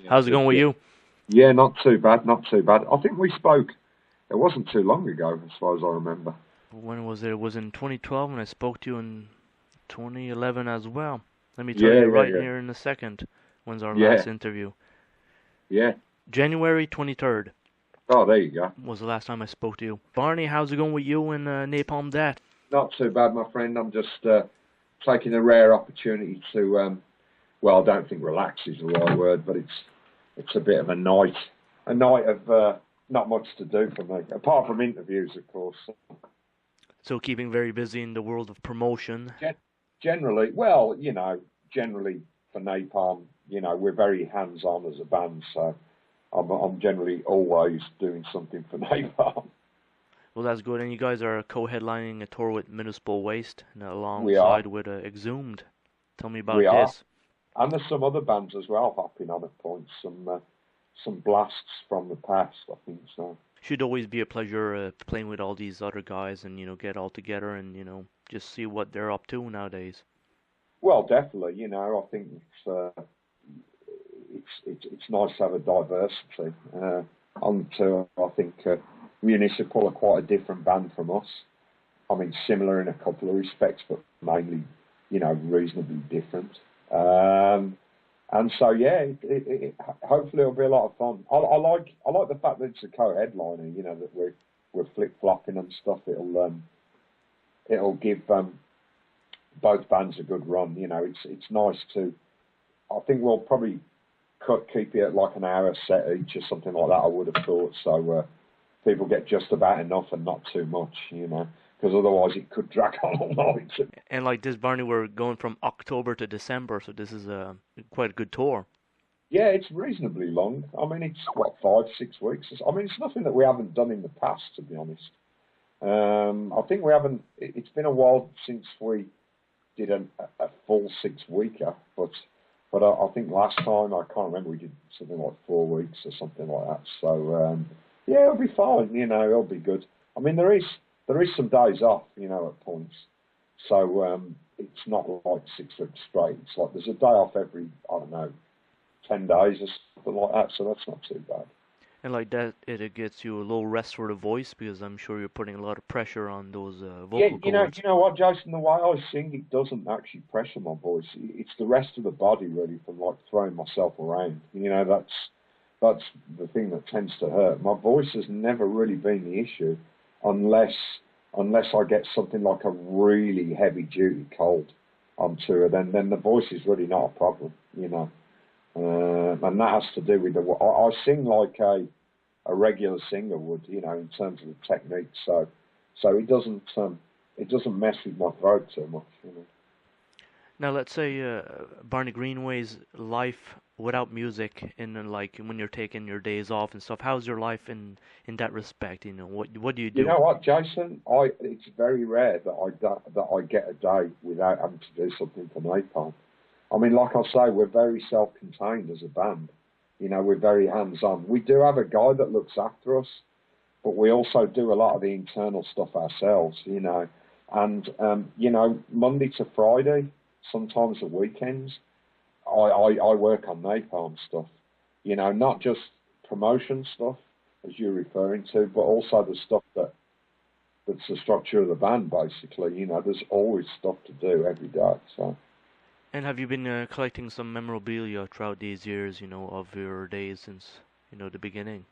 Yeah, How's it good, going with good. you? Yeah, not too bad, not too bad. I think we spoke. It wasn't too long ago, as far as I remember. When was it? It was in 2012, and I spoke to you in 2011 as well. Let me tell Yeah, you yeah, right yeah, here in a second. When's our yeah, last interview? yeah. January 23rd Oh, there you go. was the last time I spoke to you. Barney, how's it going with you and Napalm Death? Not too bad, my friend. I'm just taking a rare opportunity to. Well, I don't think relax is the right word, but it's a bit of a night of not much to do for me, apart from interviews, of course. So keeping very busy in the world of promotion. Gen- Generally, well, generally for Napalm, we're very hands-on as a band, so I'm generally always doing something for Napalm. Well, that's good. And you guys are co-headlining a tour with Municipal Waste and We are, alongside with Exhumed. Tell me we about are, this. and there's some other bands as well hopping on at points. Some blasts from the past, I think so. Should always be a pleasure playing with all these other guys and get all together and just see what they're up to nowadays. Well, definitely, I think it's nice to have a diversity. On tour, I think Municipal are quite a different band from us. I mean, similar in a couple of respects, but mainly, reasonably different. And so, yeah, hopefully it'll be a lot of fun. I like the fact that it's a co-headliner. That we're flip flopping and stuff. It'll give both bands a good run. It's nice to. I think we'll probably keep it at like an hour set each or something like that. I would have thought so. People get just about enough and not too much. Because otherwise it could drag on all night. And like this, Barney, we're going from October to December, so this is quite a good tour. Yeah, it's reasonably long. I mean, it's what 5, 6 weeks. I mean, it's nothing that we haven't done in the past, to be honest. I think we haven't. It's been a while since we did a full 6 weeker, but I think last time I can't remember we did something like 4 weeks or something like that. So yeah, it'll be fine. It'll be good. I mean, there is some days off, at points. So it's not like 6 weeks straight. It's like there's a day off every I don't know 10 days or something like that. So that's not too bad. And like that, it gets you a little rest for the voice because I'm sure you're putting a lot of pressure on those Yeah, vocal you cords. know what, Jason? The way I sing, it doesn't actually pressure my voice. It's the rest of the body, really, from like throwing myself around. That's the thing that tends to hurt. My voice has never really been the issue, unless I get something like a really heavy duty cold on tour. Then the voice is really not a problem. And that has to do with I sing like a regular singer would, in terms of the technique. So it doesn't mess with my throat too much. Now, let's say Barney Greenway's life without music, and then like when you're taking your days off and stuff. How's your life in that respect? What do you You do? know what, Jason? It's very rare that I get a day without having to do something for Napalm. I mean, like I say, we're very self-contained as a band. We're very hands-on. We do have a guy that looks after us, but we also do a lot of the internal stuff ourselves. And Monday to Friday, sometimes the weekends, I work on Napalm stuff. Not just promotion stuff, as you're referring to, but also the stuff that's the structure of the band, basically. There's always stuff to do every day. So. And have you been collecting some memorabilia throughout these years, of your days since, the beginning?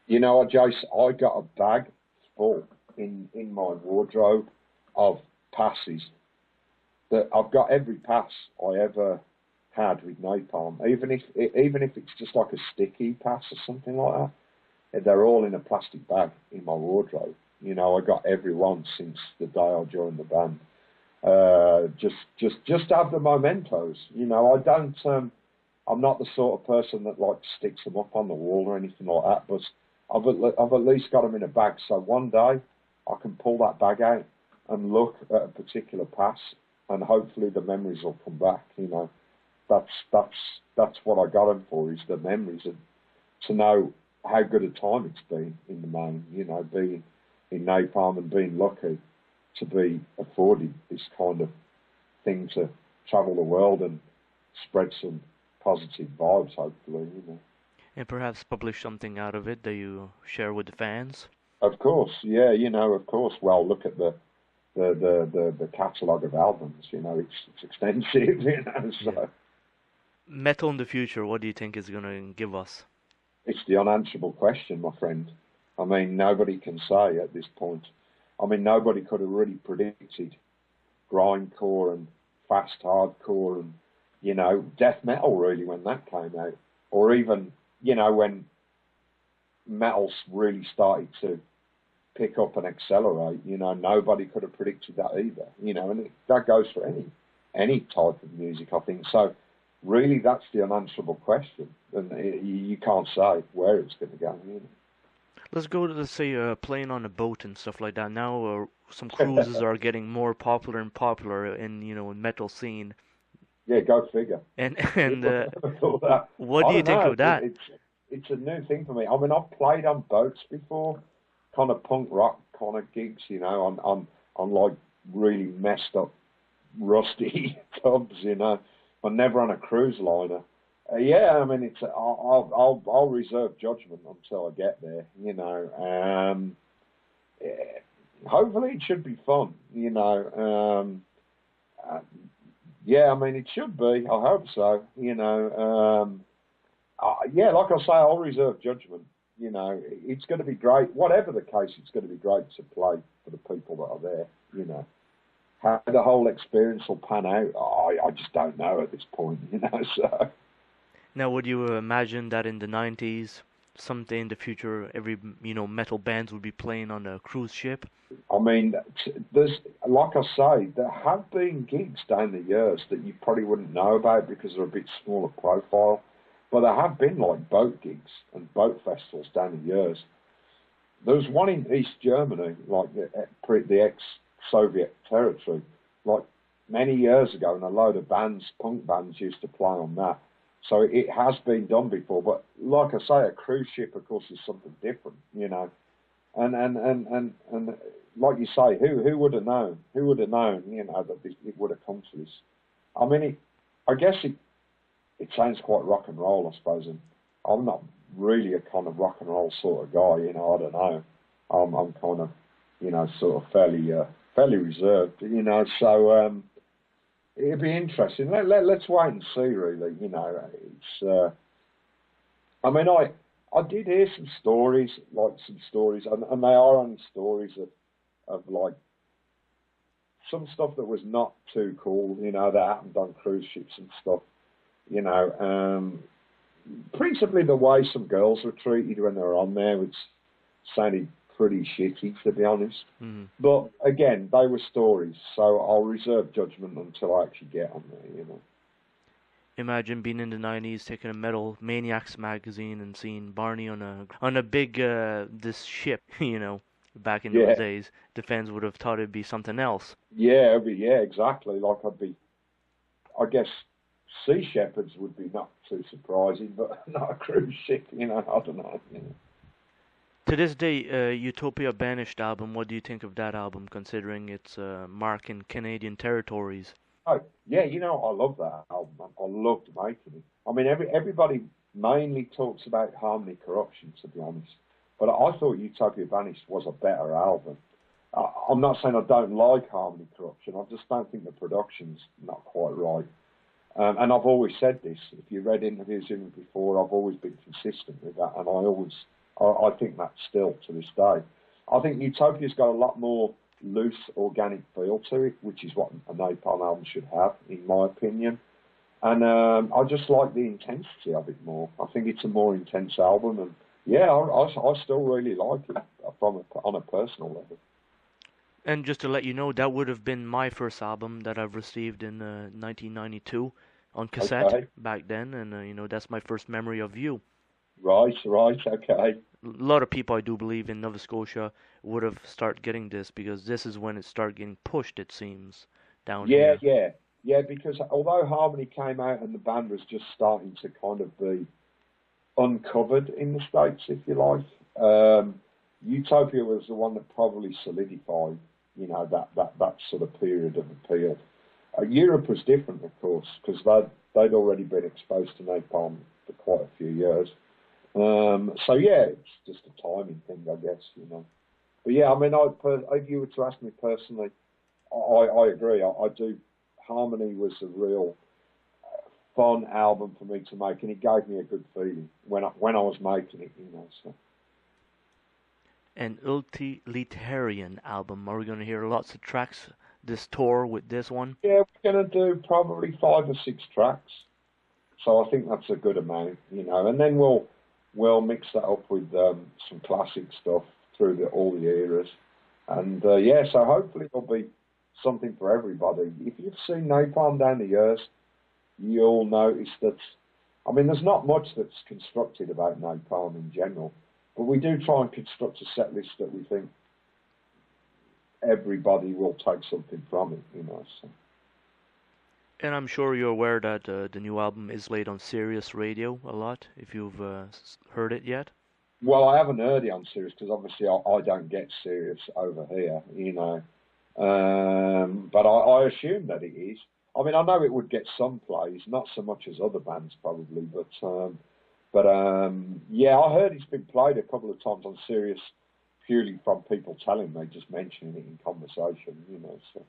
You know what, Jace? I got a bag full in my wardrobe of passes. That I've got every pass I ever had with Napalm, even if it's just like a sticky pass or something like that. They're all in a plastic bag in my wardrobe. I got every one since the day I joined the band. Just to have the mementos. I don't. I'm not the sort of person that like sticks them up on the wall or anything like that. But I've at least got them in a bag. So one day I can pull that bag out and look at a particular pass, and hopefully the memories will come back. That's what I got them for, is the memories, and to know how good a time it's been in the main. Being in Napalm and being lucky to be afforded this kind of thing to travel the world and spread some positive vibes, hopefully. And perhaps publish something out of it that you share with the fans. Of course, yeah, of course. Well, look at the catalogue of albums. It's extensive. Yeah. So Metal in the future, what do you think is going to give us? it's the unanswerable question, my friend. I mean, nobody can say at this point. I mean, nobody could have really predicted grindcore and fast hardcore and death metal really when that came out, or even when metal really started to pick up and accelerate. Nobody could have predicted that either. And that goes for any type of music, I think. So really, that's the unanswerable question, and you can't say where it's going to go. Let's go to, let's say, playing on a boat and stuff like that. Now, some cruises are getting more popular and popular in, in metal scene. Yeah, go figure. And what do you think of that? It's a new thing for me. I mean, I've played on boats before, kind of punk rock kind of gigs, on like really messed up, rusty tubs, but never on a cruise liner. Yeah, I mean, I'll reserve judgment until I get there. Hopefully it should be fun. Yeah, I mean, it should be. I hope so. Yeah, like I say, I'll reserve judgment. It's going to be great. Whatever the case, it's going to be great to play for the people that are there. How the whole experience will pan out, I just don't know at this point. So. Now, would you imagine that in the 90s, someday in the future, every, metal bands would be playing on a cruise ship? I mean, like I say, there have been gigs down the years that you probably wouldn't know about because they're a bit smaller profile, but there have been like boat gigs and boat festivals down the years. There was one in East Germany, like the ex-Soviet territory, like many years ago, and a load of punk bands used to play on that. So it has been done before, but like I say, a cruise ship, of course, is something different, And like you say, who would have known? Who would have known, that it would have come to this? I mean, I guess it sounds quite rock and roll, I suppose, and I'm not really a kind of rock and roll sort of guy, I don't know. I'm kind of, sort of fairly reserved, so. It'd be interesting. Let's wait and see, really. It's. I mean, I did hear some stories, and they are only stories of like some stuff that was not too cool, that happened on cruise ships and stuff. Principally the way some girls were treated when they were on there, which sounded pretty shitty, to be honest. Mm. But again, they were stories, so I'll reserve judgment until I actually get on there. Imagine being in the 90s, taking a Metal Maniacs magazine and seeing Barney on a big this ship. Back in those days, the fans would have thought it'd be something else. Yeah, exactly. Like I guess Sea Shepherds would be not too surprising, but not a cruise ship. I don't know. To this day, Utopia Banished album, what do you think of that album, considering it's marking Canadian territories? Oh, yeah, I love that album. I loved making it. I mean, everybody mainly talks about Harmony Corruption, to be honest. But I thought Utopia Banished was a better album. I'm not saying I don't like Harmony Corruption. I just don't think the production's not quite right. And I've always said this. If you read interviews in me before, I've always been consistent with that. And I think that still to this day. I think Utopia's got a lot more loose, organic feel to it, which is what a Napalm album should have, in my opinion. And I just like the intensity of it more. I think it's a more intense album, and yeah, I still really like it on a personal level. And just to let you know, that would have been my first album that I've received in 1992 on cassette back then, and that's my first memory of you. Right, okay. A lot of people, I do believe, in Nova Scotia would have started getting this because this is when it started getting pushed, it seems, down here. Yeah, because although Harmony came out and the band was just starting to kind of be uncovered in the States, if you like, Utopia was the one that probably solidified, that sort of period of appeal. Europe was different, of course, because they'd already been exposed to Napalm for quite a few years. So yeah, it's just a timing thing, I guess, you know. But yeah, I mean, if you were to ask me personally, I agree. I do. Harmony was a real fun album for me to make, and it gave me a good feeling when I was making it, you know. So. An utilitarian album. Are we going to hear lots of tracks this tour with this one? Yeah, we're going to do probably 5 or 6 tracks. So I think that's a good amount, you know. And then we'll mix that up with some classic stuff through all the eras. And yeah, so hopefully there'll be something for everybody. If you've seen Napalm down the years, you'll notice that, I mean, there's not much that's constructed about Napalm in general, but we do try and construct a set list that we think everybody will take something from it, you know. So. And I'm sure you're aware that the new album is played on Sirius Radio a lot, if you've heard it yet. Well, I haven't heard it on Sirius because obviously I don't get Sirius over here, you know. But I assume that it is. I mean, I know it would get some plays, not so much as other bands probably, but yeah, I heard it's been played a couple of times on Sirius purely from people telling me, just mentioning it in conversation, you know. So.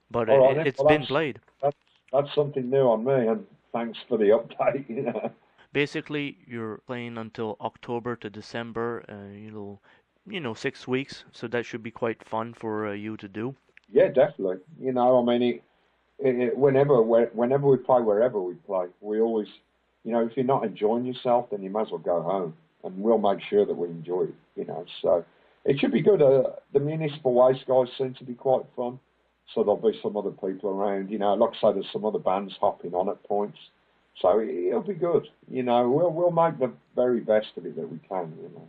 But it's been played. That's something new on me, and thanks for the update, you know. Basically, you're playing until October to December, 6 weeks, so that should be quite fun for you to do. Yeah, definitely. You know, I mean, whenever we play, wherever we play, we always, you know, if you're not enjoying yourself, then you might as well go home, and we'll make sure that we enjoy it, you know. So it should be good. The Municipal Waste guys seem to be quite fun, so there'll be some other people around, you know. Like I say, there's some other bands hopping on at points. So it'll be good, you know. We'll make the very best of it that we can, you know.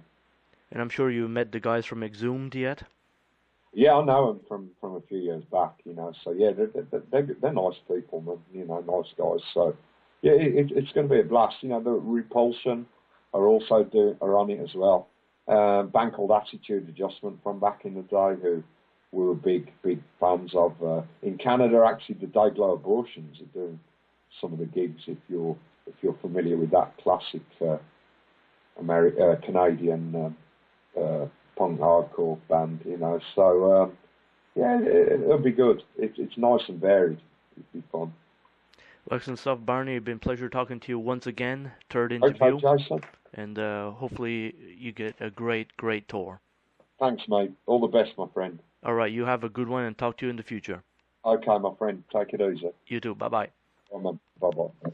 And I'm sure you met the guys from Exhumed yet. Yeah, I know them from a few years back, you know. So yeah, they're nice people, man, you know, nice guys. So yeah, it's going to be a blast. You know, the Repulsion are on it as well. Band called Attitude Adjustment from back in the day, who we were big fans of. In Canada, actually, the Dayglow Abortions are doing some of the gigs, if you're familiar with that classic Canadian punk hardcore band, you know. So yeah, it'll be good. It's nice and varied. It'll be fun. Well, excellent stuff, Barney. It's been a pleasure talking to you once again. Third interview. Okay, Jason. And hopefully you get a great tour. Thanks, mate. All the best, my friend. All right, you have a good one, and talk to you in the future. Okay, my friend. Take it easy. You too. Bye-bye. Bye-bye.